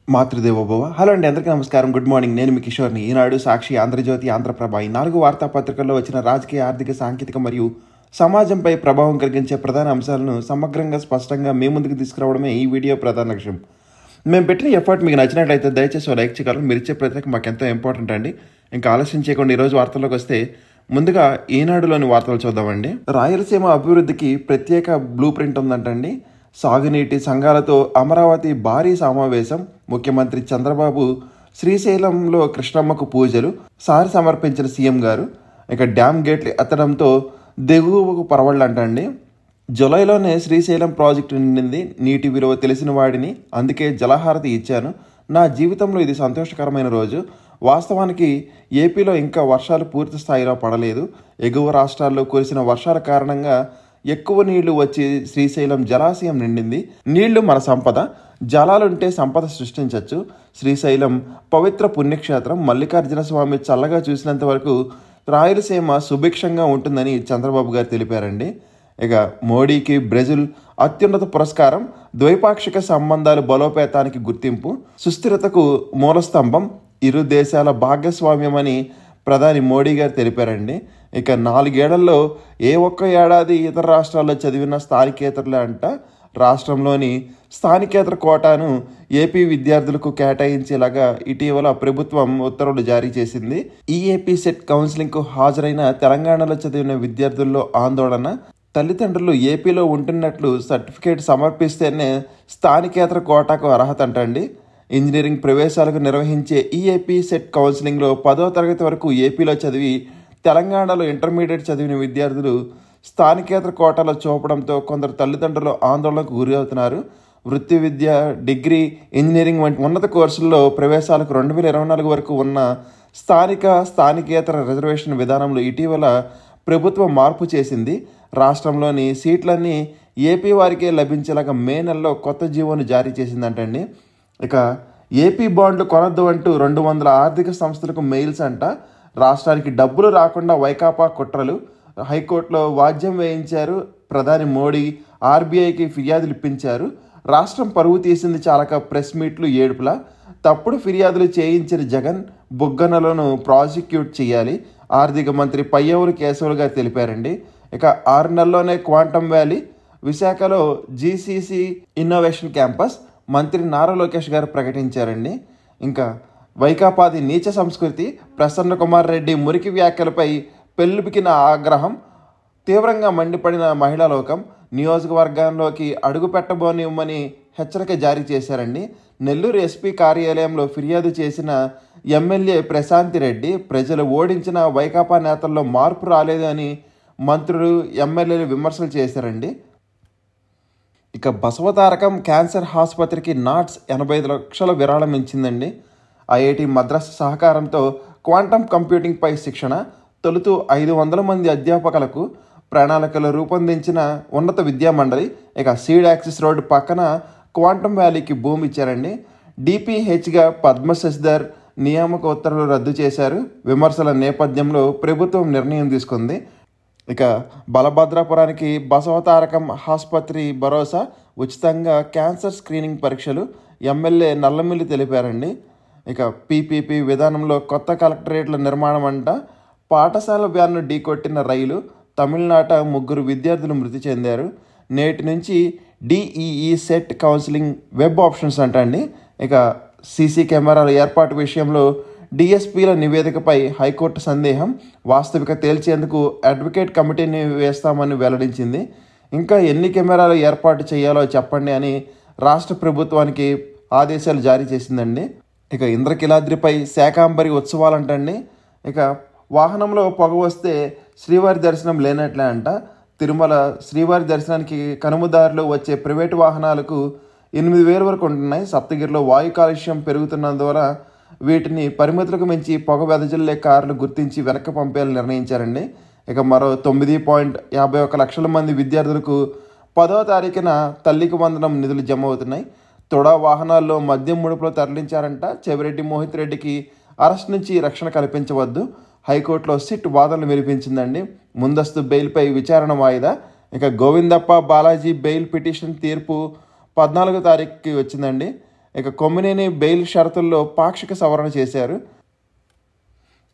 Matrudevobhava. Hello అండి, అందరికీ నమస్కారం. Good morning. నేను మీ కిషోర్ని. ఈనాడు, సాక్షి, ఆంధ్రజ్యోతి, ఆంధ్రప్రభ ఈ 4 వార్తాపత్రికల్లో వచ్చిన రాజకీయ, ఆర్థిక, సాంకేతిక మరియు సమాజంపై ప్రభావం కలిగించే ప్రధాన అంశాలను సమగ్రంగా, స్పష్టంగా మీ ముందుకు తీసుకురావడమే ఈ వీడియో ప్రధాన లక్ష్యం. మేము పెట్టిన ఎఫర్ట్ మీకు నచ్చినట్లయితే దయచేసి ఓ లైక్ చేయగలరు. మీరు ఇచ్చే ప్రత్యేక మాకు ఎంతో ఇంపార్టెంట్ అండి. ఇంకా ఆలస్యం చేయకుండా ఈరోజు వార్తల్లోకి వస్తే ముందుగా ఈనాడులోని వార్తలు చూద్దామండి. రాయలసీమ అభివృద్ధికి ప్రత్యేక బ్లూ ప్రింట్ ఉందంటండి. సాగునీటి సంఘాలతో అమరావతి భారీ సమావేశం. ముఖ్యమంత్రి చంద్రబాబు శ్రీశైలంలో కృష్ణమ్మకు పూజలు సారి సమర్పించిన సీఎం గారు. ఇక డ్యామ్ గేట్లు ఎత్తడంతో దిగువకు పరవళ్ళంటండి. జులైలోనే శ్రీశైలం ప్రాజెక్టు నిండింది. నీటి విలువ తెలిసిన వాడిని, అందుకే జలహారతి ఇచ్చాను. నా జీవితంలో ఇది సంతోషకరమైన రోజు. వాస్తవానికి ఏపీలో ఇంకా వర్షాలు పూర్తి స్థాయిలో పడలేదు. ఎగువ రాష్ట్రాల్లో కురిసిన వర్షాల కారణంగా ఎక్కువ నీళ్లు వచ్చి శ్రీశైలం జలాశయం నిండింది. నీళ్లు మన సంపద, జలాలుంటే సంపద సృష్టించవచ్చు. శ్రీశైలం పవిత్ర పుణ్యక్షేత్రం. మల్లికార్జున స్వామి చల్లగా చూసినంత వరకు రాయలసీమ సుభిక్షంగా ఉంటుందని చంద్రబాబు గారు తెలిపారండి. ఇక మోడీకి బ్రెజిల్ అత్యున్నత పురస్కారం. ద్వైపాక్షిక సంబంధాలు బలోపేతానికి గుర్తింపు, సుస్థిరతకు మూలస్తంభం, ఇరు దేశాల భాగస్వామ్యమని ప్రధాని మోడీ గారు తెలిపారండి. ఇక 4 ఏళ్లలో ఏ ఒక్క ఏడాది ఇతర రాష్ట్రాల్లో చదివిన స్థానికేతరులే అంట. రాష్ట్రంలోని స్థానికేతర కోటాను ఏపీ విద్యార్థులకు కేటాయించేలాగా ఇటీవల ప్రభుత్వం ఉత్తర్వులు జారీ చేసింది. ఈ ఏపీ సెట్ కౌన్సిలింగ్కు హాజరైన తెలంగాణలో చదివిన విద్యార్థుల్లో ఆందోళన. తల్లిదండ్రులు ఏపీలో ఉంటున్నట్లు సర్టిఫికేట్ సమర్పిస్తేనే స్థానికేతర కోటాకు అర్హత అంటండి. ఇంజనీరింగ్ ప్రవేశాలకు నిర్వహించే ఈఏపీ సెట్ కౌన్సిలింగ్లో 10వ తరగతి వరకు ఏపీలో చదివి తెలంగాణలో ఇంటర్మీడియట్ చదివిన విద్యార్థులు స్థానికేతర కోటాలో చూపడంతో కొందరు తల్లిదండ్రులు ఆందోళనకు గురి అవుతున్నారు. వృత్తి విద్య, డిగ్రీ, ఇంజనీరింగ్ వంటి ఉన్నత కోర్సుల్లో ప్రవేశాలకు 2024 వరకు ఉన్న స్థానికేతర రిజర్వేషన్ విధానంలో ఇటీవల ప్రభుత్వం మార్పు చేసింది. రాష్ట్రంలోని సీట్లన్నీ ఏపీ వారికే లభించేలాగా మే నెలలో కొత్త జీవోను జారీ చేసిందంటండి. ఇక ఏపీ బాండ్లు కొనొద్దు అంటూ 200 ఆర్థిక సంస్థలకు మెయిల్స్ అంట. రాష్ట్రానికి డబ్బులు రాకుండా వైకాపా కుట్రలు. హైకోర్టులో వాద్యం వేయించారు ప్రధాని మోడీ. ఆర్బీఐకి ఫిర్యాదులు ఇప్పించారు. రాష్ట్రం పరువు తీసింది చాలక ప్రెస్ మీట్లు, ఏడుపులా. తప్పుడు ఫిర్యాదులు చేయించిన జగన్ బుగ్గనలను ప్రాసిక్యూట్ చేయాలి. ఆర్థిక మంత్రి పయ్యవులు కేశవులు గారు తెలిపారండి. ఇక 6 నెలల్లోనే క్వాంటమ్ వ్యాలీ. విశాఖలో జీసీసీ ఇన్నోవేషన్ క్యాంపస్ మంత్రి నారా లోకేష్ గారు ప్రకటించారండి. ఇంకా వైకాపాది నీచ సంస్కృతి. ప్రసన్న కుమార్ రెడ్డి మురికి వ్యాఖ్యలపై పెల్లుబికిన ఆగ్రహం. తీవ్రంగా మండిపడిన మహిళా లోకం. నియోజకవర్గంలోకి అడుగు పెట్టబోనివ్వమని హెచ్చరిక జారీ చేశారండి. నెల్లూరు ఎస్పీ కార్యాలయంలో ఫిర్యాదు చేసిన ఎమ్మెల్యే ప్రశాంతి రెడ్డి ప్రజలు ఓడించిన వైకాపా నేతల్లో మార్పు రాలేదు అని మంత్రులు, ఎమ్మెల్యేలు విమర్శలు చేశారండి. ఇక బసవతారకం క్యాన్సర్ ఆసుపత్రికి నాట్స్ 85 లక్షల విరాళం ఇచ్చిందండి. ఐఐటి మద్రాస్ సహకారంతో క్వాంటమ్ కంప్యూటింగ్పై శిక్షణ. తొలుతూ 500 మంది అధ్యాపకులకు ప్రణాళికలు రూపొందించిన ఉన్నత విద్యామండలి. ఇక సీడ్ యాక్సిస్ రోడ్డు పక్కన క్వాంటమ్ వ్యాలీకి భూమి ఇచ్చారండి. డిపిహెచ్గా పద్మశశిధర్ నియామక ఉత్తర్వులు రద్దు చేశారు. విమర్శల నేపథ్యంలో ప్రభుత్వం నిర్ణయం తీసుకుంది. ఇక బలభద్రాపురానికి బసవతారకం ఆసుపత్రి భరోసా. ఉచితంగా క్యాన్సర్ స్క్రీనింగ్ పరీక్షలు. ఎమ్మెల్యే నల్లమిల్లి తెలిపారండి. ఇక పీపీపీ విధానంలో కొత్త కలెక్టరేట్ల నిర్మాణం అంట. పాఠశాల వ్యాన్ను ఢీకొట్టిన రైలు. తమిళనాట 3 విద్యార్థులు మృతి చెందారు. నేటి నుంచి DEE set counselling web options అంటండి. ఇక సీసీ కెమెరాల ఏర్పాటు విషయంలో డిఎస్పీల నివేదికపై హైకోర్టు సందేహం. వాస్తవిక తేల్చేందుకు అడ్వకేట్ కమిటీని వేస్తామని వెల్లడించింది. ఇంకా ఎన్ని కెమెరాలు ఏర్పాటు చేయాలో చెప్పండి అని రాష్ట్ర ప్రభుత్వానికి ఆదేశాలు జారీ చేసిందండి. ఇక ఇంద్రకీలాద్రిపై శాకాంబరి ఉత్సవాలంటండి. ఇక వాహనంలో పొగ వస్తే శ్రీవారి దర్శనం లేనట్లే అంట. తిరుమల శ్రీవారి దర్శనానికి కనుమదారిలో వచ్చే ప్రైవేటు వాహనాలకు 8,000 వరకు ఉంటున్నాయి. సప్తగిరిలో వాయు కాలుష్యం పెరుగుతున్నందువల్ల వీటిని పరిమితులకు మించి పొగ వెదజల్లే కార్లు గుర్తించి వెనక్కి పంపేయాలని నిర్ణయించారండి. ఇక మరో 9.51 లక్షల మంది విద్యార్థులకు 10వ తారీఖున తల్లికి వందనం నిధులు జమ అవుతున్నాయి. తొడా వాహనాల్లో మద్యం ముడుపులో తరలించారంట. చెవిరెడ్డి మోహిత్ రెడ్డికి అరెస్ట్ నుంచి రక్షణ కల్పించవద్దు. హైకోర్టులో సిట్ వాదనలు వినిపించిందండి. ముందస్తు బెయిల్పై విచారణ వాయిదా. ఇక గోవిందప్ప బాలాజీ బెయిల్ పిటిషన్ తీర్పు 14వ తారీఖుకి వచ్చిందండి. ఇక కొమ్మినేని బెయిల్ షరతుల్లో పాక్షిక సవరణ చేశారు.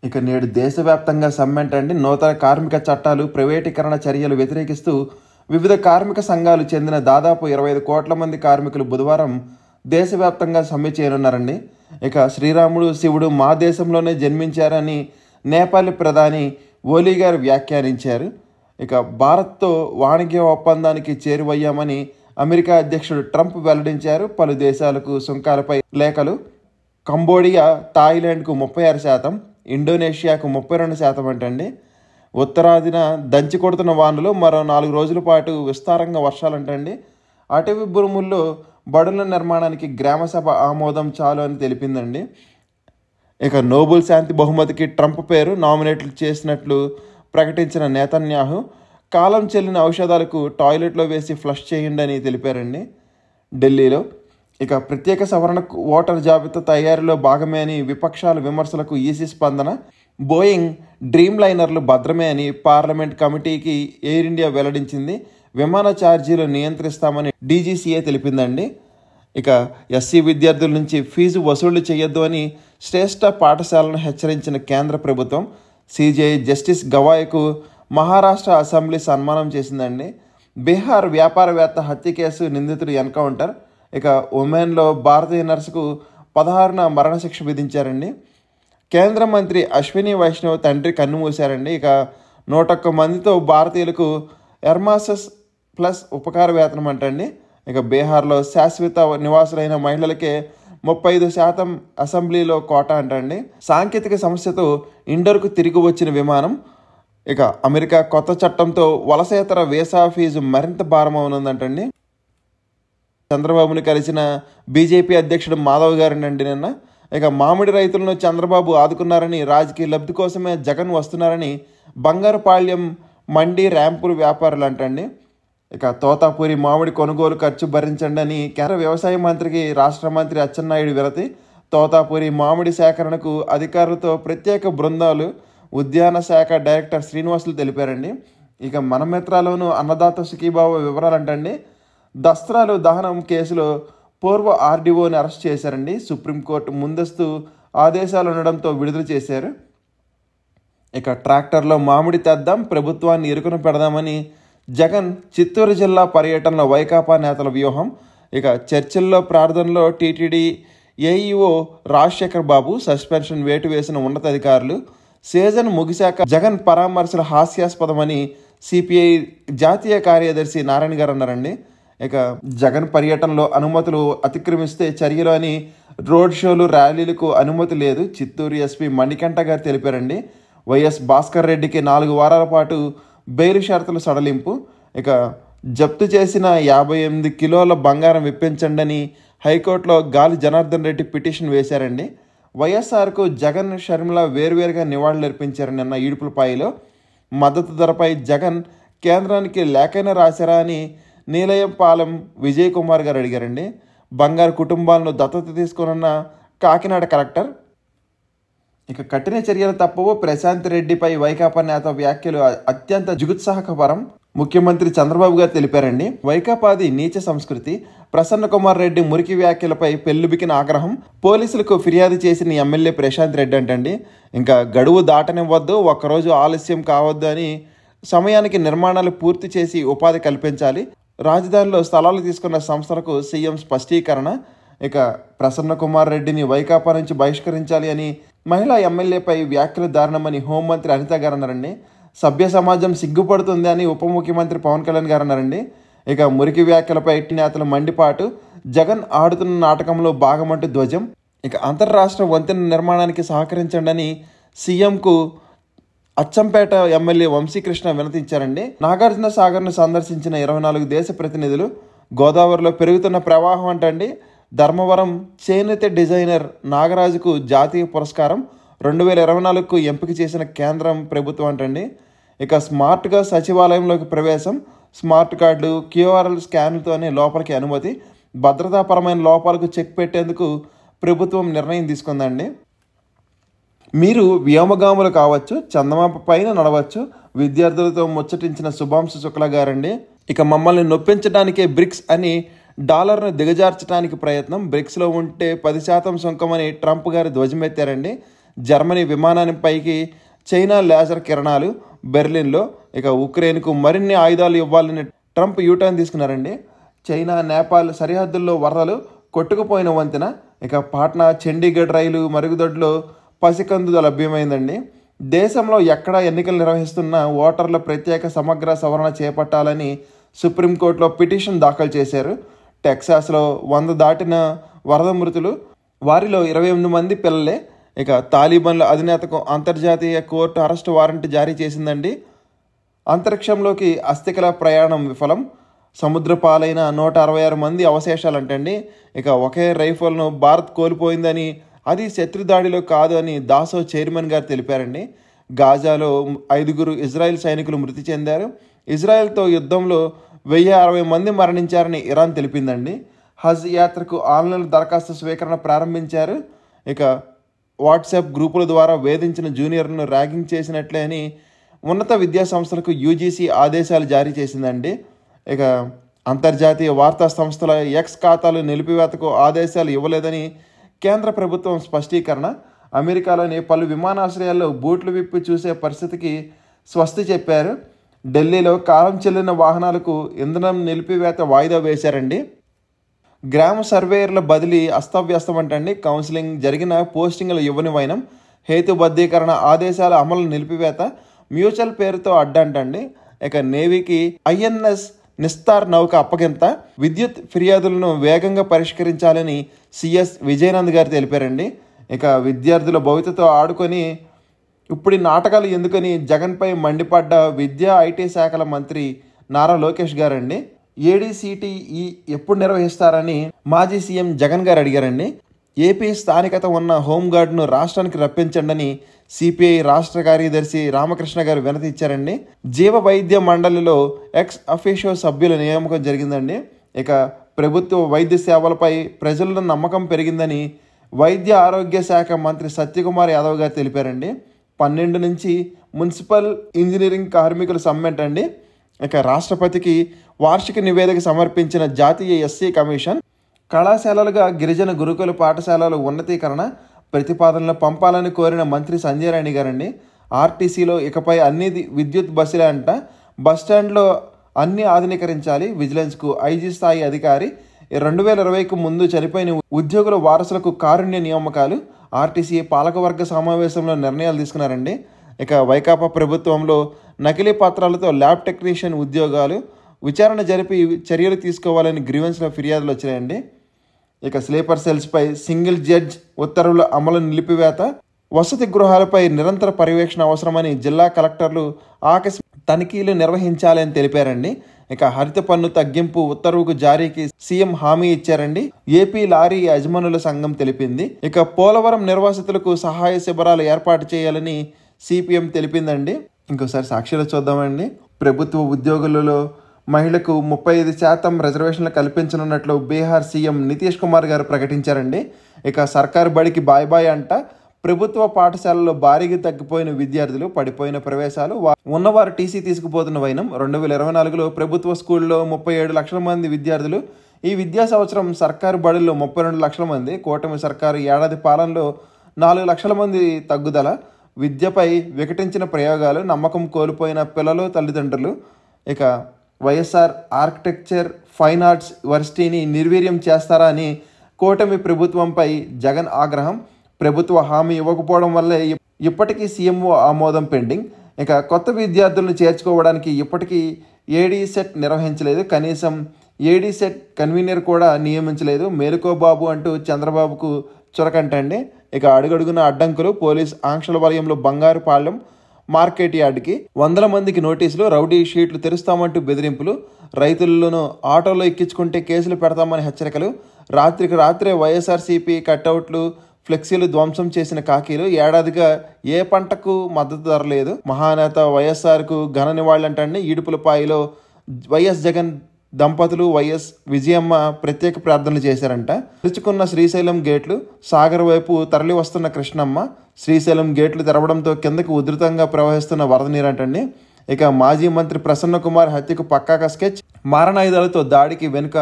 ఇక నేడు దేశవ్యాప్తంగా సమ్మె అండి. నూతన కార్మిక చట్టాలు, ప్రైవేటీకరణ చర్యలు వ్యతిరేకిస్తూ వివిధ కార్మిక సంఘాలు చెందిన దాదాపు 25 కోట్ల మంది కార్మికులు బుధవారం దేశవ్యాప్తంగా సమ్మె చేయనున్నారండి. ఇక శ్రీరాముడు శివుడు మా దేశంలోనే జన్మించారని నేపాల్ ప్రధాని ఓలీ గారు వ్యాఖ్యానించారు. ఇక భారత్తో వాణిజ్య ఒప్పందానికి చేరువయ్యామని అమెరికా అధ్యక్షుడు ట్రంప్ వెల్లడించారు. పలు దేశాలకు సుంకాలపై లేఖలు. కంబోడియా, థాయిలాండ్కు 36%, ఇండోనేషియాకు 32% అంటండి. ఉత్తరాదిన దంచి కొడుతున్న వానలు, మరో 4 రోజుల పాటు విస్తారంగా వర్షాలంటండి. అటవీ భూముల్లో బడుల నిర్మాణానికి గ్రామసభ ఆమోదం చాలు అని తెలిపిందండి. ఇక నోబెల్ శాంతి బహుమతికి ట్రంప్ పేరు నామినేట్లు చేసినట్లు ప్రకటించిన నేతన్యాహు కాలం చెల్లిన ఔషధాలకు టాయిలెట్లో వేసి ఫ్లష్ చేయండి అని తెలిపారండి. ఢిల్లీలో ఇక ప్రత్యేక సవరణ ఓటర్ జాబితా తయారీలో భాగమే అని విపక్షాల విమర్శలకు ఈసీ స్పందన. బోయింగ్ డ్రీమ్ లైనర్లు భద్రమే అని పార్లమెంట్ కమిటీకి ఎయిర్ ఇండియా వెల్లడించింది. విమాన ఛార్జీలు నియంత్రిస్తామని డీజీసీఏ తెలిపిందండి. ఇక ఎస్సీ విద్యార్థుల నుంచి ఫీజు వసూళ్లు చేయొద్దు అని శ్రేష్ఠ పాఠశాలను హెచ్చరించిన కేంద్ర ప్రభుత్వం. సిజేఐ జస్టిస్ గవాయ్కు మహారాష్ట్ర అసెంబ్లీ సన్మానం చేసిందండి. బీహార్ వ్యాపారవేత్త హత్య కేసు నిందితుడు ఎన్కౌంటర్. ఇక ఒమెన్లో భారతీయ నర్సుకు 16న మరణశిక్ష విధించారండి. కేంద్ర మంత్రి అశ్విని వైష్ణవ్ తండ్రి కన్నుమూశారండి. ఇక 101 మందితో భారతీయులకు ఎర్మాసస్ ప్లస్ ఉపకార వేతనం అంటండి. ఇక బీహార్లో శాశ్వత నివాసులైన మహిళలకే 35% అసెంబ్లీలో కోటా అంటండి. సాంకేతిక సమస్యతో ఇండోర్కు తిరిగి వచ్చిన విమానం. ఇక అమెరికా కొత్త చట్టంతో వలసేతర వీసా ఫీజు మరింత భారమవునుందంటండి. చంద్రబాబుని కలిసిన బీజేపీ అధ్యక్షుడు మాధవ్ గారండి నిన్న. ఇక మామిడి రైతులను చంద్రబాబు ఆదుకున్నారని, రాజకీయ లబ్ధి కోసమే జగన్ వస్తున్నారని బంగారుపాళ్యం మండి ర్యాంపులు వ్యాపారులు అంటండి. ఇక తోతాపూరి మామిడి కొనుగోలు ఖర్చు భరించండి అని కేంద్ర వ్యవసాయ మంత్రికి రాష్ట్ర మంత్రి అచ్చెన్నాయుడు వినతి. తోతాపూరి మామిడి సేకరణకు అధికారులతో ప్రత్యేక బృందాలు ఉద్యాన శాఖ డైరెక్టర్ శ్రీనివాసులు తెలిపారండి. ఇక మనమిత్రాలోను అన్నదాత సుఖీభావ వివరాలంటండి. దస్త్రాలు దహనం కేసులో పూర్వ ఆర్డీఓని అరెస్ట్ చేశారండి. సుప్రీంకోర్టు ముందస్తు ఆదేశాలు ఉండడంతో విడుదల చేశారు. ఇక ట్రాక్టర్లో మామిడి తెద్దాం, ప్రభుత్వాన్ని ఇరుకున పెడదామని జగన్ చిత్తూరు జిల్లా పర్యటనలో వైకాపా నేతల వ్యూహం. ఇక చర్చిల్లో ప్రార్థనలో టీటీడీ ఏఈఓ రాజశేఖర్ బాబు సస్పెన్షన్ వేటు వేసిన ఉన్నతాధికారులు. సీజన్ ముగిశాక జగన్ పరామర్శలు హాస్యాస్పదమని సిపిఐ జాతీయ కార్యదర్శి నారాయణ గారు అన్నారండి. ఇక జగన్ పర్యటనలో అనుమతులు అతిక్రమిస్తే చర్యలు అని రోడ్ షోలు, ర్యాలీలకు అనుమతి లేదు చిత్తూరు ఎస్పీ మణికంఠ గారు తెలిపారండి. వైఎస్ భాస్కర్ రెడ్డికి 4 వారాల పాటు బెయిల్ షరతులు సడలింపు. ఇక జప్తు చేసిన 58 కిలోల బంగారం విప్పించండి అని హైకోర్టులో గాలి జనార్దన్ రెడ్డి పిటిషన్ వేశారండి. వైఎస్ఆర్కు జగన్, షర్మిల వేర్వేరుగా నివాళులర్పించారు నిన్న ఈడుపులపాయలో. మద్దతు ధరపై జగన్ కేంద్రానికి లేఖైనా రాశారా అని నీలయంపాలెం విజయ్ కుమార్ గారు అడిగారండి. బంగారు కుటుంబాలను దత్తత తీసుకున్న కాకినాడ కలెక్టర్. ఇక కఠిన చర్యలు తప్పవు, ప్రశాంత్ రెడ్డిపై వైకాపా నేత వ్యాఖ్యలు అత్యంత జుగుత్సాహకరం ముఖ్యమంత్రి చంద్రబాబు గారు తెలిపారండి. వైకాపాది నీచ సంస్కృతి. ప్రసన్న కుమార్ రెడ్డి మురికి వ్యాఖ్యలపై పెళ్లిబికిన ఆగ్రహం. పోలీసులకు ఫిర్యాదు చేసిన ఎమ్మెల్యే ప్రశాంత్ రెడ్డి అంటండి. ఇంకా గడువు దాటనివ్వద్దు, ఒక్కరోజు ఆలస్యం కావద్దు అని సమయానికి నిర్మాణాలు పూర్తి చేసి ఉపాధి కల్పించాలి. రాజధానిలో స్థలాలు తీసుకున్న సంస్థలకు సీఎం స్పష్టీకరణ. ఇక ప్రసన్న కుమార్ రెడ్డిని వైకాపా నుంచి బహిష్కరించాలి అని మహిళా ఎమ్మెల్యేపై వ్యాఖ్యలు దారుణమని హోంమంత్రి అనిత గారు అన్నారండి. సభ్య సమాజం సిగ్గుపడుతుంది అని ఉప ముఖ్యమంత్రి పవన్ కళ్యాణ్ గారు అన్నారండి. ఇక మురికి వ్యాఖ్యలపై నేతల మండిపాటు. జగన్ ఆడుతున్న నాటకంలో భాగమంటూ ధ్వజం. ఇక అంతర్రాష్ట్ర వంతెన నిర్మాణానికి సహకరించండి అని సీఎంకు అచ్చంపేట ఎమ్మెల్యే వంశీకృష్ణ వినతించారండి. నాగార్జున సాగర్ను సందర్శించిన 24 దేశ ప్రతినిధులు. గోదావరిలో పెరుగుతున్న ప్రవాహం అంటండి. ధర్మవరం చేనేత డిజైనర్ నాగరాజుకు జాతీయ పురస్కారం. 2024కు ఎంపిక చేసిన కేంద్రం ప్రభుత్వం అంటండి. ఇక స్మార్ట్గా సచివాలయంలోకి ప్రవేశం. స్మార్ట్ కార్డు, క్యూఆర్ఎల్ స్కాన్లతోనే లోపలికి అనుమతి. భద్రతాపరమైన లోపాలకు చెక్ పెట్టేందుకు ప్రభుత్వం నిర్ణయం తీసుకుందండి. మీరు వ్యోమగాములు కావచ్చు, చందమామ పైన నడవచ్చు. విద్యార్థులతో ముచ్చటించిన శుభాంశు శుక్లా గారండి. ఇక మమ్మల్ని నొప్పించడానికే బ్రిక్స్ అని డాలర్ను దిగజార్చడానికి ప్రయత్నం, బ్రిక్స్లో ఉంటే 10% సుంకమని ట్రంప్ గారు ధ్వజమెత్తారండి. జర్మనీ విమానాన్ని పైకి చైనా లేజర్ కిరణాలు బెర్లిన్లో. ఇక ఉక్రెయిన్కు మరిన్ని ఆయుధాలు ఇవ్వాలని ట్రంప్ యూటర్న్ తీసుకున్నారండి. చైనా నేపాల్ సరిహద్దుల్లో వరదలు, కొట్టుకుపోయిన వంతెన. ఇక పాట్నా చండీగఢ్ రైలు మరుగుదొడ్లో పసికందు లభ్యమైందండి. దేశంలో ఎక్కడా ఎన్నికలు నిర్వహిస్తున్న ఓటర్ల ప్రత్యేక సమగ్ర సవరణ చేపట్టాలని సుప్రీంకోర్టులో పిటిషన్ దాఖలు చేశారు. టెక్సాస్లో 100 దాటిన వరద మృతులు, వారిలో 28 మంది పిల్లలే. ఇక తాలిబాన్ల అధినేతకు అంతర్జాతీయ కోర్టు అరెస్టు వారెంట్ జారీ చేసిందండి. అంతరిక్షంలోకి అస్థికల ప్రయాణం విఫలం, సముద్ర పాలైన 166 మంది అవశేషాలంటండి. ఇక ఒకే రైఫల్ను భారత్ కోల్పోయిందని, అది శత్రుదాడిలో కాదు అని దాసో చైర్మన్ గారు తెలిపారండి. గాజాలో 5 ఇజ్రాయెల్ సైనికులు మృతి చెందారు. ఇజ్రాయెల్తో యుద్ధంలో 1060 మంది మరణించారని ఇరాన్ తెలిపిందండి. హజ్ యాత్రకు ఆన్లైన్ దరఖాస్తు స్వీకరణ ప్రారంభించారు. ఇక వాట్సాప్ గ్రూపుల ద్వారా వేధించిన జూనియర్లను ర్యాగింగ్ చేసినట్లే అని ఉన్నత విద్యా సంస్థలకు యూజీసీ ఆదేశాలు జారీ చేసిందండి. ఇక అంతర్జాతీయ వార్తా సంస్థల ఎక్స్ ఖాతాలు నిలిపివేతకు ఆదేశాలు ఇవ్వలేదని కేంద్ర ప్రభుత్వం స్పష్టీకరణ. అమెరికాలోని పలు విమానాశ్రయాల్లో బూట్లు విప్పి చూసే పరిస్థితికి స్వస్తి చెప్పారు. ఢిల్లీలో కాలం చెల్లిన వాహనాలకు ఇంధనం నిలిపివేత వాయిదా వేశారండి. గ్రామ సర్వేయర్ల బదిలీ అస్తవ్యస్తమంటండి. కౌన్సిలింగ్ జరిగిన పోస్టింగ్లు ఇవ్వని వైనం, హేతుబద్ధీకరణ ఆదేశాల అమలు నిలిపివేత, మ్యూచువల్ పేరుతో అడ్డంటండి. ఇక నేవీకి ఐఎన్ఎస్ నిస్తార్ నౌక అప్పగింత, విద్యుత్ ఫిర్యాదులను వేగంగా పరిష్కరించాలని సిఎస్ విజయనంద్ గారు తెలిపారండి. ఇక విద్యార్థుల భవితతో ఆడుకొని ఇప్పుడు నాటకాలు ఎందుకని జగన్పై మండిపడ్డ విద్యా ఐటీ శాఖల మంత్రి నారా లోకేష్ గారండి. ఏడీసీటీఈ ఎప్పుడు నిర్వహిస్తారని మాజీ సీఎం జగన్ గారు అడిగారండి. ఏపీ స్థానికత ఉన్న హోంగార్డును రాష్ట్రానికి రప్పించండి సిపిఐ రాష్ట్ర కార్యదర్శి రామకృష్ణ గారు వినతి ఇచ్చారండి. జీవ వైద్య మండలిలో ఎక్స్ అఫీషియో సభ్యుల నియామకం జరిగిందండి. ఇక ప్రభుత్వ వైద్య సేవలపై ప్రజల్లో నమ్మకం పెరిగిందని వైద్య ఆరోగ్య శాఖ మంత్రి సత్యకుమార్ యాదవ్ గారు తెలిపారండి. 12 నుంచి మున్సిపల్ ఇంజనీరింగ్ కార్మికుల సమ్మెట్ అండి. ఇక రాష్ట్రపతికి వార్షిక నివేదిక సమర్పించిన జాతీయ ఎస్సీ కమిషన్, కళాశాలలుగా గిరిజన గురుకుల పాఠశాలల ఉన్నతీకరణ ప్రతిపాదనలు పంపాలని కోరిన మంత్రి సంజయ్ రాణి గారండి. ఆర్టీసీలో ఇకపై అన్ని విద్యుత్ బస్సులే అంట, బస్టాండ్లో అన్ని ఆధునీకరించాలి. విజిలెన్స్కు ఐజీ స్థాయి అధికారి. 2020కు ముందు చనిపోయిన ఉద్యోగుల వారసులకు కారుణ్య నియామకాలు. ఆర్టీసీ పాలకవర్గ సమావేశంలో నిర్ణయాలు తీసుకున్నారండి. ఇక వైకాపా ప్రభుత్వంలో నకిలీ పత్రాలతో ల్యాబ్ టెక్నీషియన్ ఉద్యోగాలు, విచారణ జరిపి చర్యలు తీసుకోవాలని గ్రీవెన్స్లో ఫిర్యాదులు వచ్చినాయండి. ఇక స్లీపర్ సెల్స్పై సింగిల్ జడ్జ్ ఉత్తర్వుల అమలు నిలిపివేత, వసతి గృహాలపై నిరంతర పర్యవేక్షణ అవసరమని జిల్లా కలెక్టర్లు ఆకస్మిక తనిఖీలు నిర్వహించాలని తెలిపారండి. ఇక హరిత పన్ను తగ్గింపు ఉత్తర్వుకు జారీకి సీఎం హామీ ఇచ్చారండి. ఏపీ లారీ యజమానుల సంఘం తెలిపింది. ఇక పోలవరం నిర్వాసితులకు సహాయ శిబిరాలు ఏర్పాటు చేయాలని సిపిఎం తెలిపిందండి. ఇంకోసారి సాక్షిలో చూద్దామండి. ప్రభుత్వ ఉద్యోగులలో మహిళలకు 35% రిజర్వేషన్లు కల్పించనున్నట్లు బీహార్ సీఎం నితీష్ కుమార్ గారు ప్రకటించారండి. ఇక సర్కారు బడికి బాయ్ బాయ్ అంట. ప్రభుత్వ పాఠశాలలో భారీగా తగ్గిపోయిన విద్యార్థులు, పడిపోయిన ప్రవేశాలు, ఉన్నవారు టీసీ తీసుకుపోతున్న వైనం. 2024లో ప్రభుత్వ స్కూల్లో 37 లక్షల మంది విద్యార్థులు. ఈ విద్యా సంవత్సరం సర్కారు బడుల్లో 32 లక్షల మంది. కూటమి సర్కారు ఏడాది పాలనలో 4 లక్షల మంది తగ్గుదల. విద్యపై వికటించిన ప్రయోగాలు, నమ్మకం కోల్పోయిన పిల్లలు, తల్లిదండ్రులు. ఇక వైఎస్ఆర్ ఆర్కిటెక్చర్ ఫైన్ ఆర్ట్స్ వర్సిటీని నిర్వీర్యం చేస్తారా అని కూటమి ప్రభుత్వంపై జగన్ ఆగ్రహం. ప్రభుత్వ హామీ ఇవ్వకపోవడం వల్లే ఇప్పటికీ సీఎంఓ ఆమోదం పెండింగ్. ఇక కొత్త విద్యార్థులను చేర్చుకోవడానికి ఇప్పటికీ ఏడీ సెట్ నిర్వహించలేదు, కనీసం ఏడీ సెట్ కన్వీనర్ కూడా నియమించలేదు. మేలుకో బాబు అంటూ చంద్రబాబుకు చురకంటండి. ఇక అడుగడుగున అడ్డంకులు, పోలీస్ ఆంక్షల వలయంలో బంగారుపాళ్యం మార్కెట్ యార్డ్కి 100 మందికి నోటీసులు, రౌడీ షీట్లు తెరుస్తామంటూ బెదిరింపులు, రైతులను ఆటోలో ఎక్కించుకుంటే కేసులు పెడతామని హెచ్చరికలు, రాత్రికి రాత్రే వైఎస్ఆర్సీపీ కట్అవుట్లు, ఫ్లెక్సీలు ధ్వంసం చేసిన కాకీలు, ఏడాదిగా ఏ పంటకు మద్దతు ధర లేదు, మహానేత వైఎస్ఆర్కు ఘన నివాళులంటండి. ఈడుపులపాయలో వైఎస్ జగన్ దంపతులు, వైఎస్ విజయమ్మ ప్రత్యేక ప్రార్థనలు చేశారంట. తెరుచుకున్న శ్రీశైలం గేట్లు, సాగర్ వైపు తరలి వస్తున్న కృష్ణమ్మ. శ్రీశైలం గేట్లు తెరవడంతో కిందకు ఉధృతంగా ప్రవహిస్తున్న వరద నీరంటండి. ఇక మాజీ మంత్రి ప్రసన్న కుమార్ హత్యకు పక్కాగా స్కెచ్, మారణాయుధాలతో దాడికి వెనుక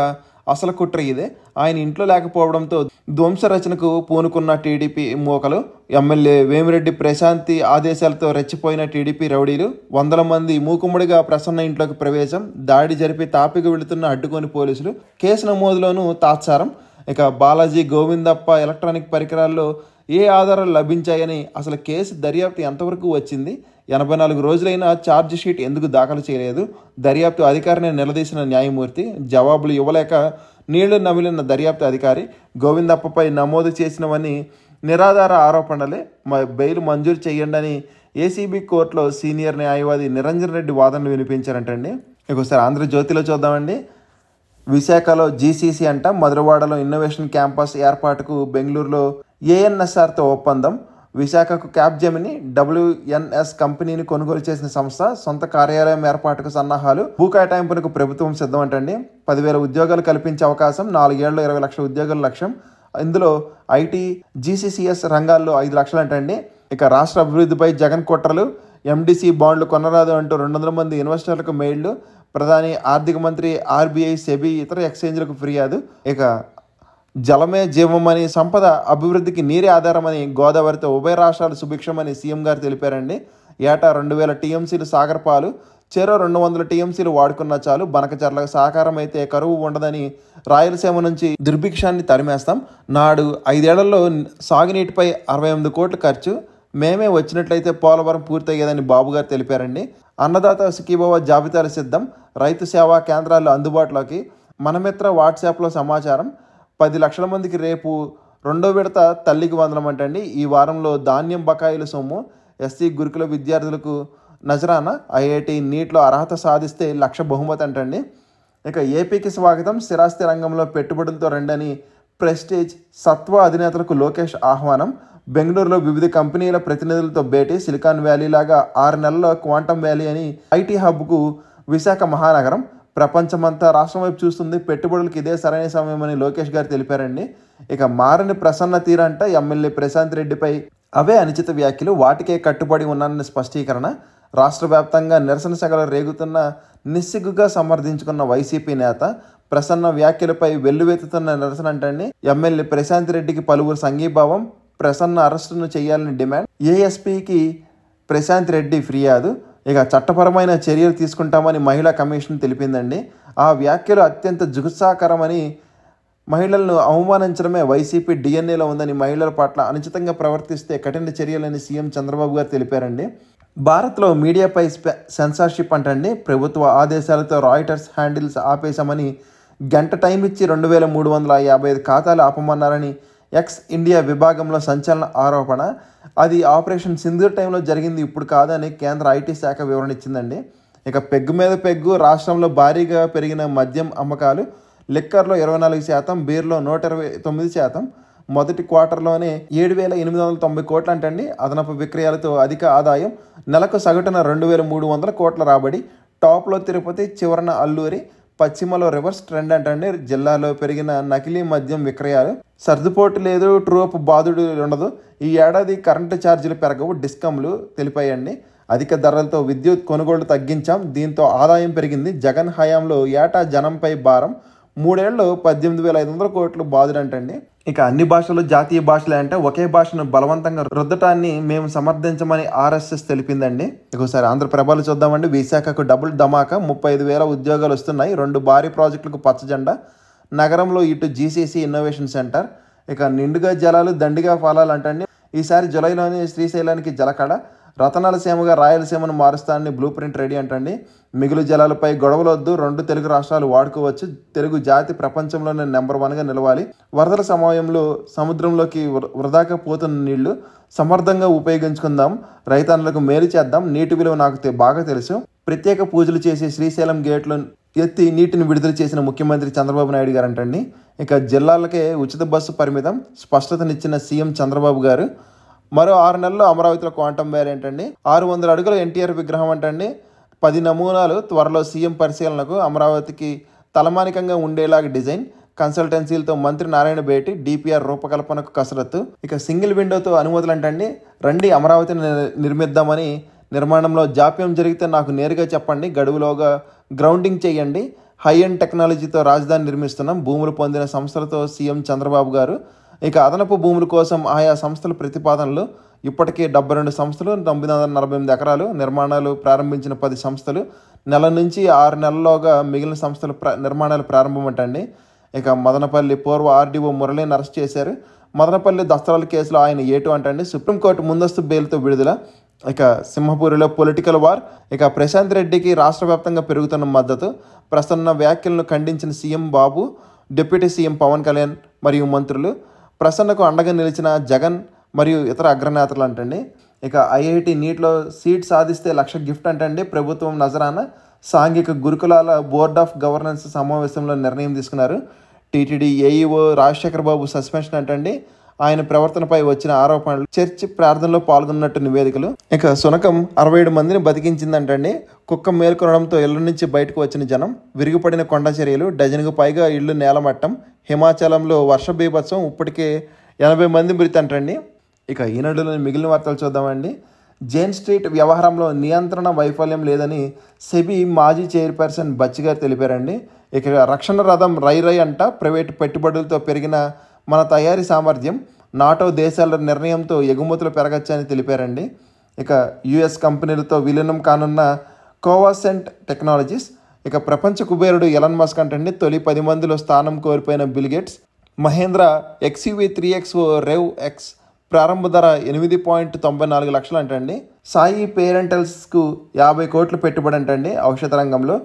అసలు కుట్ర ఇదే. ఆయన ఇంట్లో లేకపోవడంతో ధ్వంస రచనకు పూనుకున్న టీడీపీ మోకలు, ఎమ్మెల్యే వేమిరెడ్డి ప్రశాంతి ఆదేశాలతో రెచ్చిపోయిన టీడీపీ రౌడీలు, వందల మంది మూకుమ్మడిగా ప్రసన్న ఇంట్లోకి ప్రవేశం, దాడి జరిపి తాపికి వెళుతున్న అడ్డుకొని పోలీసులు, కేసు నమోదులోనూ తాత్సారం. ఇక బాలాజీ గోవిందప్ప ఎలక్ట్రానిక్ పరికరాల్లో ఏ ఆధారాలు లభించాయని, అసలు కేసు దర్యాప్తు ఎంతవరకు వచ్చింది, 84 రోజులైనా ఛార్జ్ షీట్ ఎందుకు దాఖలు చేయలేదు, దర్యాప్తు అధికారిని నిలదీసిన న్యాయమూర్తి, జవాబులు ఇవ్వలేక నీళ్లు నమిలిన దర్యాప్తు అధికారి, గోవిందప్పపై నమోదు చేసినవన్నీ నిరాధార ఆరోపణలే, బెయిల్ మంజూరు చేయండి అని ఏసీబీ కోర్టులో సీనియర్ న్యాయవాది నిరంజన్ రెడ్డి వాదనలు వినిపించారంటండి. ఒకసారి ఆంధ్రజ్యోతిలో చూద్దామండి. విశాఖలో జీసీసీ అంట, మధురవాడలో ఇన్నోవేషన్ క్యాంపస్ ఏర్పాటుకు బెంగళూరులో ఏఎన్ఎస్ఆర్తో ఒప్పందం. విశాఖకు క్యాప్జెమిని WNS కంపెనీని కొనుగోలు చేసిన సంస్థ, సొంత కార్యాలయం ఏర్పాటుకు సన్నాహాలు, భూ కేటాయింపునకు ప్రభుత్వం సిద్ధం అంటండి. 10,000 ఉద్యోగాలు కల్పించే అవకాశం, 4 ఏళ్లలో 20 లక్షల ఉద్యోగాల లక్ష్యం. ఇందులో ఐటీ, GCCS రంగాల్లో 5 లక్షలు అంటండి. ఇక రాష్ట్ర అభివృద్ధిపై జగన్ కుట్రలు, MDC బాండ్లు కొనరాదు అంటూ 200 మంది ఇన్వెస్టర్లకు మెయిళ్లు, ప్రధాని, ఆర్థిక మంత్రి, RBI, సెబీ, ఇతర ఎక్స్చేంజ్లకు ఫిర్యాదు. ఇక జలమే జీవమని, సంపద అభివృద్ధికి నీరే ఆధారమని, గోదావరితో ఉభయ రాష్ట్రాలు సుభిక్షమని సీఎం గారు తెలిపారండి. ఏటా 2,000 టీఎంసీలు సాగర్ పాలు, చెరో 200 టీఎంసీలు వాడుకున్న చాలు, బనకచర్లకు సహకారం అయితే కరువు ఉండదని, రాయలసీమ నుంచి దుర్భిక్షాన్ని తరిమేస్తాం, నాడు 5 ఏళ్లలో సాగునీటిపై 68 కోట్లు ఖర్చు, మేమే వచ్చినట్లయితే పోలవరం పూర్తయ్యేదని బాబు గారు తెలిపారండి. అన్నదాత సుఖీభవ జాబితాలు సిద్ధం, రైతు సేవా కేంద్రాలు అందుబాటులోకి, మనమిత్ర వాట్సాప్లో సమాచారం, 10 లక్షల మందికి రేపు 2వ విడత తల్లికి వందనం అంటండి. ఈ వారంలో ధాన్యం బకాయిల సొమ్ము, ఎస్సీ గురుకుల విద్యార్థులకు నజరానా, IIT నీట్లో అర్హత సాధిస్తే 1,00,000 బహుమతి అంటండి. ఇక ఏపీకి స్వాగతం, స్థిరాస్తి రంగంలో పెట్టుబడులతో రండని ప్రెస్టీజ్, సత్వ అధినేతలకు లోకేష్ ఆహ్వానం, బెంగళూరులో వివిధ కంపెనీల ప్రతినిధులతో భేటీ, సిలికాన్ వ్యాలీ లాగా 6 నెలల్లో క్వాంటమ్ వ్యాలీ అని ఐటీ హబ్కు విశాఖ మహానగరం, ప్రపంచమంతా రాష్ట్రం వైపు చూస్తుంది, పెట్టుబడులకు ఇదే సరైన సమయమని లోకేష్ గారు తెలిపారండి. ఇక మారని ప్రసన్న తీరంట, ఎమ్మెల్యే ప్రశాంత్ రెడ్డిపై అవే అనుచిత వ్యాఖ్యలు, వాటికే కట్టుబడి ఉన్నానని స్పష్టీకరణ, రాష్ట్ర వ్యాప్తంగా నిరసన సెగలు రేగుతున్న నిస్సిగ్గుగా సమర్థించుకున్న వైసీపీ నేత, ప్రసన్న వ్యాఖ్యలపై వెల్లువెత్తుతున్న నిరసన అంటండి. ఎమ్మెల్యే ప్రశాంత్ రెడ్డికి పలువురు సంఘీభావం, ప్రసన్న అరెస్టును చేయాలని డిమాండ్, ఏఎస్పీకి ప్రశాంత్ రెడ్డి ఫిర్యాదు. ఇక చట్టపరమైన చర్యలు తీసుకుంటామని మహిళా కమిషన్ తెలిపిందండి. ఆ వ్యాఖ్యలు అత్యంత జుగుత్సాకరమని, మహిళలను అవమానించడమే వైసీపీ డిఎన్ఏలో ఉందని, మహిళల పట్ల అనుచితంగా ప్రవర్తిస్తే కఠిన చర్యలని సీఎం చంద్రబాబు గారు తెలిపారండి. భారత్లో మీడియాపై సెన్సార్షిప్ అంటండి, ప్రభుత్వ ఆదేశాలతో రాయిటర్స్ హ్యాండిల్స్ ఆపేశామని, గంట టైం ఇచ్చి 2,355 ఖాతాలు ఆపమన్నారని ఎక్స్ ఇండియా విభాగంలో సంచలన ఆరోపణ, అది ఆపరేషన్ సింధూర్ టైంలో జరిగింది, ఇప్పుడు కాదని కేంద్ర ఐటీ శాఖ వివరణ ఇచ్చిందండి. ఇక పెగ్గు మీద పెగ్గు, రాష్ట్రంలో భారీగా పెరిగిన మద్యం అమ్మకాలు, లిక్కర్లో 24%, బీర్లో 129%, మొదటి క్వార్టర్లోనే 7,890 కోట్లు అంటండి. అదనపు విక్రయాలతో అధిక ఆదాయం, నెలకు సగటున 2,300 కోట్ల రాబడి, టాప్లో తిరుపతి, చివరన అల్లూరి, పశ్చిమలో రివర్స్ ట్రెండ్ అంటండి. జిల్లాలో పెరిగిన నకిలీ మద్యం విక్రయాలు, సర్దుపోటు లేదు, ట్రూప్ బాధుడు ఉండదు, ఈ ఏడాది కరెంటు ఛార్జీలు పెరగవు, డిస్కంలు తెలిపాయండి. అధిక ధరలతో విద్యుత్ కొనుగోళ్లు తగ్గించాం, దీంతో ఆదాయం పెరిగింది, జగన్ హయాంలో ఏటా జనంపై భారం, 3 ఏళ్లలో 18,500 కోట్లు బాధుడంటండి. ఇక అన్ని భాషలు జాతీయ భాషలే అంటే ఒకే భాషను బలవంతంగా రుద్దటాన్ని మేము సమర్థించమని RSS తెలిపిందండి. ఒకసారి ఆంధ్రప్రభలు చూద్దామండి. విశాఖకు డబుల్ ధమాకా, 35,000 ఉద్యోగాలు వస్తున్నాయి, 2 భారీ ప్రాజెక్టులకు పచ్చజెండా, నగరంలో ఇటు GCC ఇన్నోవేషన్ సెంటర్. ఇక నిండుగా జలాలు, దండిగా ఫలాలు అంటండి. ఈసారి జులైలోని శ్రీశైలానికి జలకడ, రతనాల సీమగా రాయలసీమను మారుస్తానని బ్లూ ప్రింట్ రెడీ అంటండి. మిగులు జలాలపై గొడవలొద్దు, 2 తెలుగు రాష్ట్రాలు వాడుకోవచ్చు, తెలుగు జాతి ప్రపంచంలోనే నెంబర్ 1గా నిలవాలి, వరదల సమయంలో సముద్రంలోకి వృధాగా పోతున్న నీళ్లు సమర్థంగా ఉపయోగించుకుందాం, రైతన్నులకు మేలు చేద్దాం, నీటి విలువ నాకు బాగా తెలుసు, ప్రత్యేక పూజలు చేసి శ్రీశైలం గేట్లు ఎత్తి నీటిని విడుదల చేసిన ముఖ్యమంత్రి చంద్రబాబు నాయుడు గారు అంటండి. ఇక జిల్లాలకే ఉచిత బస్సు పరిమితం, స్పష్టతనిచ్చిన సీఎం చంద్రబాబు గారు. మరో 6 నెలల్లో అమరావతిలో క్వాంటమ్ వ్యాలీ ఏంటండి. 600 అడుగుల ఎన్టీఆర్ విగ్రహం అంటండి. 10 నమూనాలు త్వరలో సీఎం పరిశీలనకు. అమరావతికి తలమానికంగా ఉండేలాగా డిజైన్. కన్సల్టెన్సీలతో మంత్రి నారాయణ భేటీ. డిపిఆర్ రూపకల్పనకు కసరత్తు. ఇక సింగిల్ విండోతో అనుమతులు అంటండి. రండి అమరావతిని నిర్మిద్దామని. నిర్మాణంలో జాప్యం జరిగితే నాకు నేరుగా చెప్పండి. గడువులోగా గ్రౌండింగ్ చేయండి. హై ఎండ్ టెక్నాలజీతో రాజధాని నిర్మిస్తున్నాం, భూములు పొందిన సంస్థలతో సీఎం చంద్రబాబు గారు. ఇక అదనపు భూముల కోసం ఆయా సంస్థల ప్రతిపాదనలు. ఇప్పటికే 72 సంస్థలు, 948 ఎకరాలు నిర్మాణాలు ప్రారంభించిన 10 సంస్థలు. నెల నుంచి 6 నెలల్లోగా మిగిలిన సంస్థల నిర్మాణాలు ప్రారంభమంటండి. ఇక మదనపల్లి పూర్వ ఆర్డీఓ మురళీని అరెస్ట్ చేశారు. మదనపల్లి దస్తరాల కేసులో ఆయన ఏటు అంటండి. సుప్రీంకోర్టు ముందస్తు బెయిల్తో విడుదల. ఇక సింహపూరిలో పొలిటికల్ వార్. ఇక ప్రశాంత్ రెడ్డికి రాష్ట్ర వ్యాప్తంగా పెరుగుతున్న మద్దతు. ప్రస్తుత వ్యాఖ్యలను ఖండించిన సీఎం బాబు, డిప్యూటీ సీఎం పవన్ కళ్యాణ్ మరియు మంత్రులు. ప్రసన్నకు అండగా నిలిచిన జగన్ మరియు ఇతర అగ్రనేతలు అంటండి. ఇక ఐఐటి నీట్లో సీట్ సాధిస్తే 1,00,000 గిఫ్ట్ అంటండి. ప్రభుత్వం నజరాన సాంఘిక గురుకులాల బోర్డ్ ఆఫ్ గవర్నెన్స్ సమావేశంలో నిర్ణయం తీసుకున్నారు. టీటీడీ ఏఈఓ రాజశేఖర్ బాబు సస్పెన్షన్ అంటండి. ఆయన ప్రవర్తనపై వచ్చిన ఆరోపణలు, చర్చ్ ప్రార్థనలో పాల్గొన్నట్టు నివేదికలు. ఇక సునకం 67 మందిని బతికించిందంటండి. కుక్క మేల్కొనడంతో ఇళ్ల నుంచి బయటకు వచ్చిన జనం. విరిగిపడిన కొండ చర్యలు, డజన్కు పైగా ఇళ్లు నేలమట్టం. హిమాచలంలో వర్ష బీభత్సం, ఇప్పటికే 80 మంది మృతి అంటండి. ఇక ఈనాడులోని మిగిలిన వార్తలు చూద్దామండి. జైన్ స్ట్రీట్ వ్యవహారంలో నియంత్రణ వైఫల్యం లేదని సెబీ మాజీ చైర్పర్సన్ బచ్చి గారు తెలిపారండి. ఇక రక్షణ రథం రై అంట. ప్రైవేటు పెట్టుబడులతో పెరిగిన మన తయారీ సామర్థ్యం, నాటో దేశాల నిర్ణయంతో ఎగుమతులు పెరగచ్చని తెలిపారండి. ఇక యుఎస్ కంపెనీలతో విలీనం కానున్న కోవాసెంట్ టెక్నాలజీస్. ఇక ప్రపంచ కుబేరుడు ఎలన్ మస్క్ అంటండి. తొలి 10 మందిలో స్థానం కోల్పోయిన Bill Gates. Mahindra XUV 3XO rev X ప్రారంభ ధర 8.94 లక్షలు అంటండి. సాయి పేరెంటల్స్కు 50 కోట్లు పెట్టుబడి అంటండి ఔషధ రంగంలో.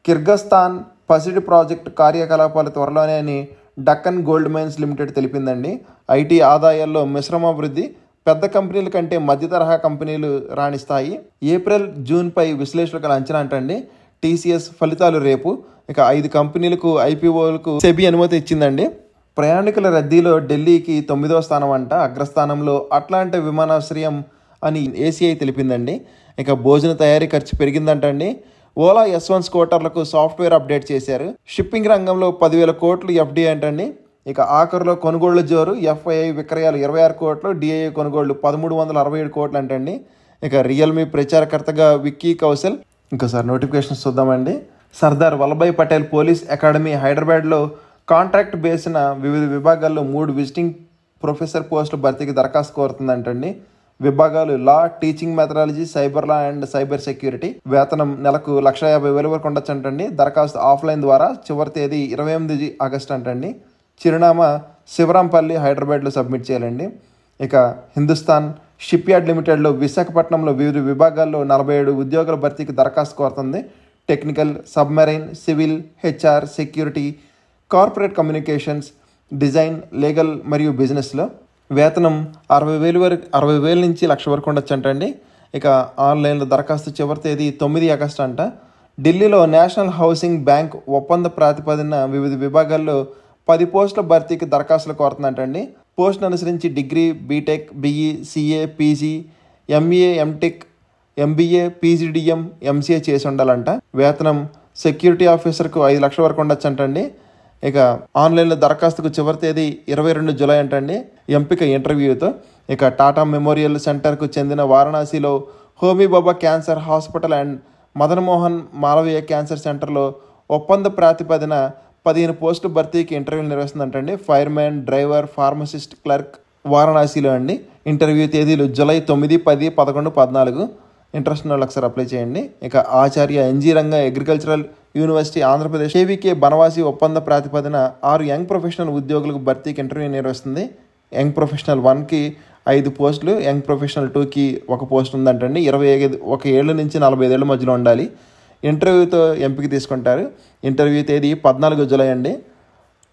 కిర్గిస్థాన్ పసిడి ప్రాజెక్టు కార్యకలాపాలు త్వరలోనే అని డక్కన్ గోల్డ్ మైన్స్ లిమిటెడ్ తెలిపిందండి. ఐటీ ఆదాయాల్లో మిశ్రమ వృద్ధి. పెద్ద కంపెనీల కంటే మధ్య తరహా కంపెనీలు రాణిస్తాయి. ఏప్రిల్ జూన్పై విశ్లేషకుల అంచనా అంటండి. టీసీఎస్ ఫలితాలు రేపు. ఇక 5 కంపెనీలకు ఐపీఓలకు సెబీ అనుమతి ఇచ్చిందండి. ప్రయాణికుల రద్దీలో ఢిల్లీకి 9వ స్థానం అంట. అగ్రస్థానంలో అట్లాంటా విమానాశ్రయం అని ఏసీఐ తెలిపిందండి. ఇక భోజన తయారీ ఖర్చు పెరిగిందంటండి. ఓలా S1 స్కూటర్లకు సాఫ్ట్వేర్ అప్డేట్ చేశారు. షిప్పింగ్ రంగంలో 10,000 కోట్లు ఎఫ్డీఐ అంటండి. ఇక ఆఖరులో కొనుగోళ్ల జోరు. ఎఫ్ఐఐ విక్రయాలు 26 కోట్లు, డిఐఐ కొనుగోళ్లు 1367 కోట్లు అంటండి. ఇక రియల్మీ ప్రచారకర్తగా విక్కీ కౌశల్. ఇంకోసారి నోటిఫికేషన్స్ చూద్దామండి. సర్దార్ వల్లభాయ్ పటేల్ పోలీస్ అకాడమీ హైదరాబాద్లో కాంట్రాక్ట్ బేసిన వివిధ విభాగాల్లో 3 విజిటింగ్ ప్రొఫెసర్ పోస్టుల భర్తీకి దరఖాస్తు కోరుతుందంటండి. విభాగాలు law, teaching methodology, cyber law and cyber security. వేతనం నెలకు 1,50,000 వరకు ఉండొచ్చు అంటండి. దరఖాస్తు ఆఫ్లైన్ ద్వారా. చివరి తేదీ 28 ఆగస్టు అంటండి. చిరునామా శివరాంపల్లి, హైదరాబాద్లో సబ్మిట్ చేయాలండి. ఇక హిందుస్థాన్ షిప్ యార్డ్ లిమిటెడ్లో విశాఖపట్నంలో వివిధ విభాగాల్లో 47 ఉద్యోగుల భర్తీకి దరఖాస్తు కోరుతుంది. Technical, submarine, civil, HR, security, corporate communications, design, legal మరియు బిజినెస్లో. వేతనం 60,000 నుంచి 1,00,000 వరకు ఉండొచ్చు అంటండి. ఇక ఆన్లైన్లో దరఖాస్తు చివరి తేదీ 9 ఆగస్టు అంట. ఢిల్లీలో నేషనల్ హౌసింగ్ బ్యాంక్ ఒప్పంద ప్రాతిపదిన వివిధ విభాగాల్లో 10 పోస్టుల భర్తీకి దరఖాస్తులు కోరుతుందంటండి. పోస్టును అనుసరించి degree, BTech, BE, CA, PG, MA, MTech, MBA, PGDM, MCA చేసి ఉండాలంట. వేతనం సెక్యూరిటీ ఆఫీసర్కు 5 లక్షల వరకు ఉండొచ్చు అంటండి. ఇక ఆన్లైన్లో దరఖాస్తుకు చివరి తేదీ 22 జూలై అంటండి. ఎంపిక ఇంటర్వ్యూతో. ఇక టాటా మెమోరియల్ సెంటర్కు చెందిన వారణాసిలో Homi Bhabha cancer hospital and Madan Mohan Malaviya cancer సెంటర్లో ఒప్పంద ప్రాతిపదిన 15 పోస్టుల భర్తీకి ఇంటర్వ్యూలు నిర్వహిస్తుందంటండి. ఫైర్మ్యాన్, డ్రైవర్, ఫార్మసిస్ట్, క్లర్క్ వారణాసిలో అండి. ఇంటర్వ్యూ తేదీలు జూలై 9, 10, 11, 14. ఇంట్రెస్ట్ ఉన్న ఒకసారి అప్లై చేయండి. ఇక ఆచార్య NG Ranga agricultural university Andhra Pradesh KVK Banavasi ఒప్పంద ప్రాతిపదిన 6 యంగ్ ప్రొఫెషనల్ ఉద్యోగులకు భర్తీకి ఇంటర్వ్యూ నిర్వహిస్తుంది. యంగ్ ప్రొఫెషనల్ 1కి 5 పోస్టులు, యంగ్ ప్రొఫెషనల్ 2కి 1 పోస్ట్ ఉందంటండి. 21 ఏళ్ళ నుంచి 45 ఏళ్ళ మధ్యలో ఉండాలి. ఇంటర్వ్యూతో ఎంపిక తీసుకుంటారు. ఇంటర్వ్యూ తేదీ 14 జూలై అండి.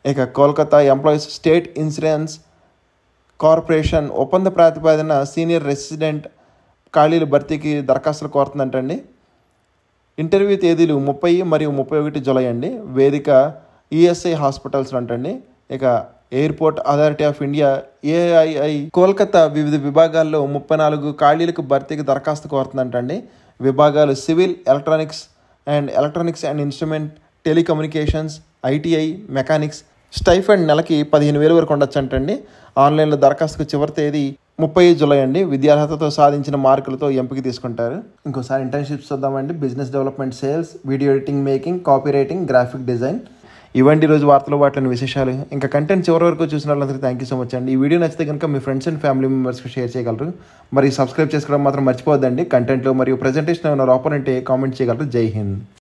ఇక Kolkata employees state insurance corporation ఒప్పంద ప్రాతిపదిన సీనియర్ రెసిడెంట్ ఖాళీల భర్తీకి దరఖాస్తులు కోరుతుందంటండి. ఇంటర్వ్యూ తేదీలు 30 మరియు 31 జూలై అండి. వేదిక ESI హాస్పిటల్స్ అంటండి. ఇక airport authority of India AAI Kolkata వివిధ విభాగాల్లో 34 ఖాళీలకు భర్తీకి దరఖాస్తు కోరుతుందంటండి. విభాగాలు civil, electronics and instrument, telecommunications, ITI, mechanics. Stipend నెలకి 15,000 వరకు ఉండొచ్చు అంటండి. ఆన్లైన్లో దరఖాస్తుకు చివరి తేదీ 30 జూలై అండి. విద్యార్హతతో సాధించిన మార్కులతో ఎంపిక తీసుకుంటారు. ఇంకోసారి ఇంటర్న్షిప్స్ చూద్దామండి. Business development, sales, video editing, making, copy writing, graphic design. ఇవండి రోజు వార్తలు వాటిని విశేషాలు. ఇంకా కంటెంట్ చివరి వరకు చూసిన వాళ్ళందరికీ థ్యాంక్ యూ సో మచ్ అండి. ఈ వీడియో నచ్చితే కనుక మీ ఫ్రెండ్స్ అండ్ ఫ్యామిలీ మెంబర్స్కి షేర్ చేయగలరు. మరి సబ్స్క్రైబ్ చేసుకోవడం మాత్రం మర్చిపోవద్దండి. కంటెంట్లో మరియు ప్రజెంటేషన్ ఏమైనా లోపలంటే కామెంట్ చేయగలరు. జై హింద్.